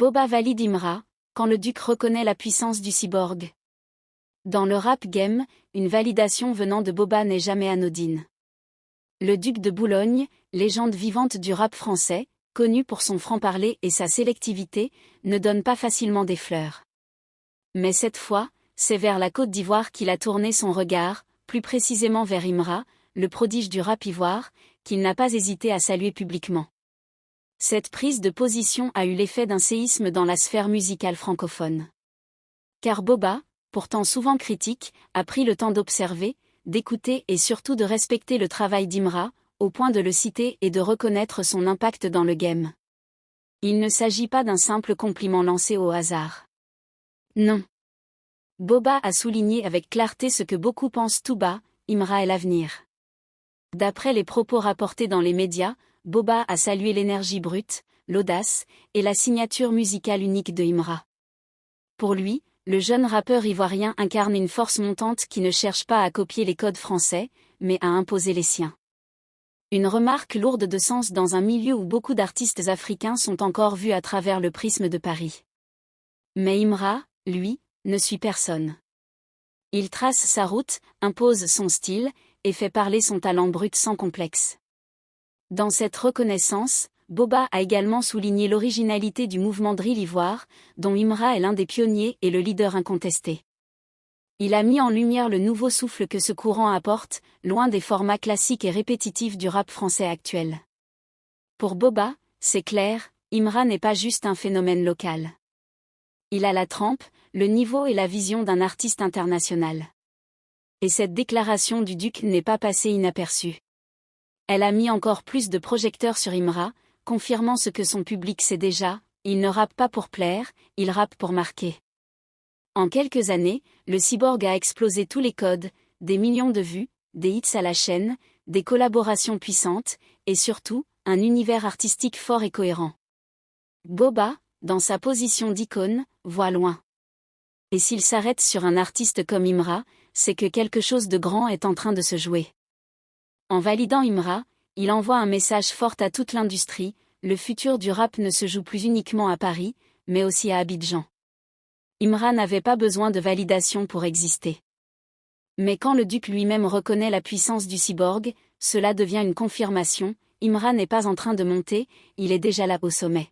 Boba valide Imra, quand le duc reconnaît la puissance du cyborg. Dans le rap game, une validation venant de Boba n'est jamais anodine. Le duc de Boulogne, légende vivante du rap français, connu pour son franc-parler et sa sélectivité, ne donne pas facilement des fleurs. Mais cette fois, c'est vers la Côte d'Ivoire qu'il a tourné son regard, plus précisément vers Imra, le prodige du rap ivoire, qu'il n'a pas hésité à saluer publiquement. Cette prise de position a eu l'effet d'un séisme dans la sphère musicale francophone. Car Boba, pourtant souvent critique, a pris le temps d'observer, d'écouter et surtout de respecter le travail d'Imra, au point de le citer et de reconnaître son impact dans le game. Il ne s'agit pas d'un simple compliment lancé au hasard. Non. Boba a souligné avec clarté ce que beaucoup pensent tout bas, Imra est l'avenir. D'après les propos rapportés dans les médias, Boba a salué l'énergie brute, l'audace, et la signature musicale unique de Imra. Pour lui, le jeune rappeur ivoirien incarne une force montante qui ne cherche pas à copier les codes français, mais à imposer les siens. Une remarque lourde de sens dans un milieu où beaucoup d'artistes africains sont encore vus à travers le prisme de Paris. Mais Imra, lui, ne suit personne. Il trace sa route, impose son style, et fait parler son talent brut sans complexe. Dans cette reconnaissance, Boba a également souligné l'originalité du mouvement drill ivoire, dont Imra est l'un des pionniers et le leader incontesté. Il a mis en lumière le nouveau souffle que ce courant apporte, loin des formats classiques et répétitifs du rap français actuel. Pour Boba, c'est clair, Imra n'est pas juste un phénomène local. Il a la trempe, le niveau et la vision d'un artiste international. Et cette déclaration du duc n'est pas passée inaperçue. Elle a mis encore plus de projecteurs sur Imra, confirmant ce que son public sait déjà, il ne rappe pas pour plaire, il rappe pour marquer. En quelques années, le cyborg a explosé tous les codes, des millions de vues, des hits à la chaîne, des collaborations puissantes, et surtout, un univers artistique fort et cohérent. Boba, dans sa position d'icône, voit loin. Et s'il s'arrête sur un artiste comme Imra, c'est que quelque chose de grand est en train de se jouer. En validant Imra, il envoie un message fort à toute l'industrie, le futur du rap ne se joue plus uniquement à Paris, mais aussi à Abidjan. Imra n'avait pas besoin de validation pour exister. Mais quand le duc lui-même reconnaît la puissance du cyborg, cela devient une confirmation, Imra n'est pas en train de monter, il est déjà là au sommet.